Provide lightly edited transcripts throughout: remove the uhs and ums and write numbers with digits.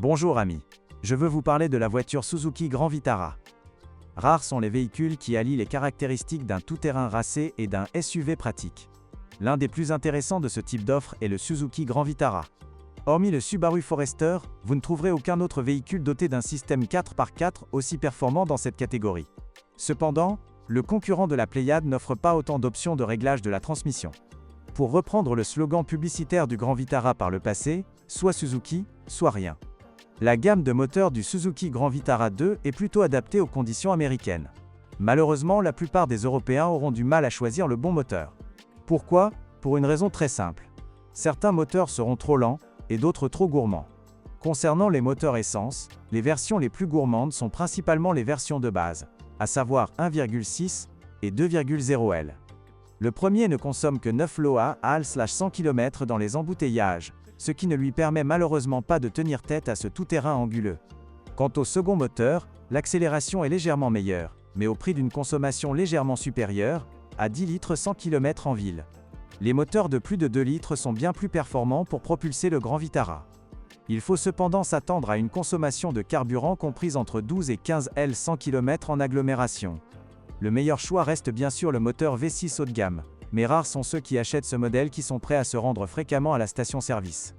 Bonjour amis, je veux vous parler de la voiture Suzuki Grand Vitara. Rares sont les véhicules qui allient les caractéristiques d'un tout-terrain racé et d'un SUV pratique. L'un des plus intéressants de ce type d'offre est le Suzuki Grand Vitara. Hormis le Subaru Forester, vous ne trouverez aucun autre véhicule doté d'un système 4x4 aussi performant dans cette catégorie. Cependant, le concurrent de la Pléiade n'offre pas autant d'options de réglage de la transmission. Pour reprendre le slogan publicitaire du Grand Vitara par le passé, soit Suzuki, soit rien. La gamme de moteurs du Suzuki Grand Vitara 2 est plutôt adaptée aux conditions américaines. Malheureusement, la plupart des Européens auront du mal à choisir le bon moteur. Pourquoi? Pour une raison très simple. Certains moteurs seront trop lents, et d'autres trop gourmands. Concernant les moteurs essence, les versions les plus gourmandes sont principalement les versions de base, à savoir 1,6 et 2,0 L. Le premier ne consomme que 9 loa à 100 km dans les embouteillages, ce qui ne lui permet malheureusement pas de tenir tête à ce tout-terrain anguleux. Quant au second moteur, l'accélération est légèrement meilleure, mais au prix d'une consommation légèrement supérieure, à 10 litres 100 km en ville. Les moteurs de plus de 2 litres sont bien plus performants pour propulser le Grand Vitara. Il faut cependant s'attendre à une consommation de carburant comprise entre 12 et 15 L 100 km en agglomération. Le meilleur choix reste bien sûr le moteur V6 haut de gamme, mais rares sont ceux qui achètent ce modèle qui sont prêts à se rendre fréquemment à la station-service.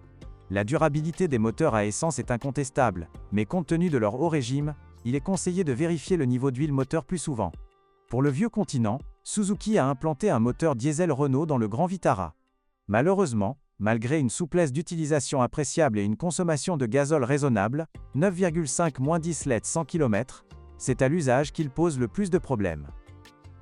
La durabilité des moteurs à essence est incontestable, mais compte tenu de leur haut régime, il est conseillé de vérifier le niveau d'huile moteur plus souvent. Pour le vieux continent, Suzuki a implanté un moteur diesel Renault dans le Grand Vitara. Malheureusement, malgré une souplesse d'utilisation appréciable et une consommation de gazole raisonnable, 9,5-10 litres 100 km, c'est à l'usage qu'il pose le plus de problèmes.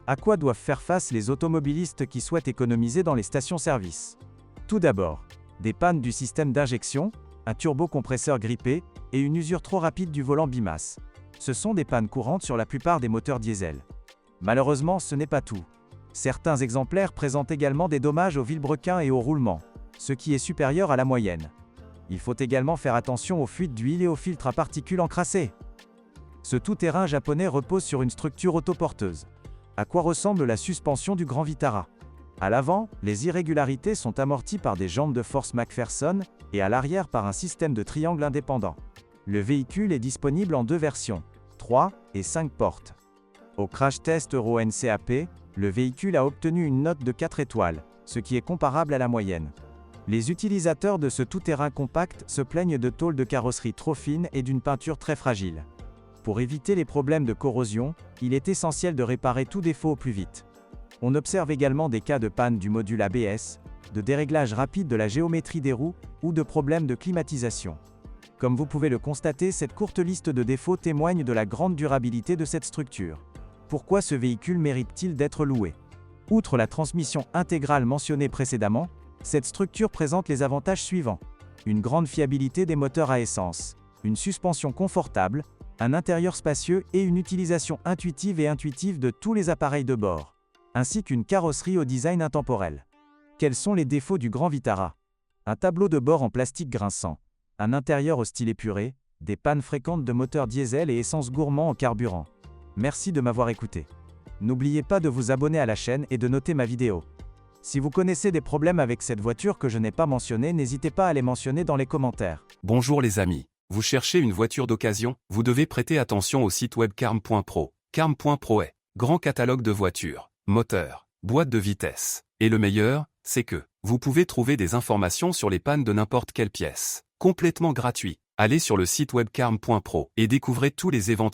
À quoi doivent faire face les automobilistes qui souhaitent économiser dans les stations-service? Tout d'abord, des pannes du système d'injection, un turbocompresseur grippé et une usure trop rapide du volant bimasse. Ce sont des pannes courantes sur la plupart des moteurs diesel. Malheureusement, ce n'est pas tout. Certains exemplaires présentent également des dommages au vilebrequin et au roulement, ce qui est supérieur à la moyenne. Il faut également faire attention aux fuites d'huile et aux filtres à particules encrassés. Ce tout-terrain japonais repose sur une structure autoporteuse. À quoi ressemble la suspension du Grand Vitara? À l'avant, les irrégularités sont amorties par des jambes de force McPherson, et à l'arrière par un système de triangle indépendant. Le véhicule est disponible en deux versions, 3 et 5 portes. Au crash test Euro NCAP, le véhicule a obtenu une note de 4 étoiles, ce qui est comparable à la moyenne. Les utilisateurs de ce tout-terrain compact se plaignent de tôles de carrosserie trop fines et d'une peinture très fragile. Pour éviter les problèmes de corrosion, il est essentiel de réparer tout défaut au plus vite. On observe également des cas de panne du module ABS, de déréglage rapide de la géométrie des roues, ou de problèmes de climatisation. Comme vous pouvez le constater, cette courte liste de défauts témoigne de la grande durabilité de cette structure. Pourquoi ce véhicule mérite-t-il d'être loué? Outre la transmission intégrale mentionnée précédemment, cette structure présente les avantages suivants. Une grande fiabilité des moteurs à essence, une suspension confortable, un intérieur spacieux et une utilisation intuitive de tous les appareils de bord, ainsi qu'une carrosserie au design intemporel. Quels sont les défauts du Grand Vitara? Un tableau de bord en plastique grinçant, un intérieur au style épuré, des pannes fréquentes de moteurs diesel et essence gourmands en carburant. Merci de m'avoir écouté. N'oubliez pas de vous abonner à la chaîne et de noter ma vidéo. Si vous connaissez des problèmes avec cette voiture que je n'ai pas mentionné, n'hésitez pas à les mentionner dans les commentaires. Bonjour les amis. Vous cherchez une voiture d'occasion? Vous devez prêter attention au site web carm.pro. Carm.pro est grand catalogue de voitures, moteurs, boîtes de vitesse. Et le meilleur, c'est que vous pouvez trouver des informations sur les pannes de n'importe quelle pièce. Complètement gratuit. Allez sur le site web carm.pro et découvrez tous les éventuels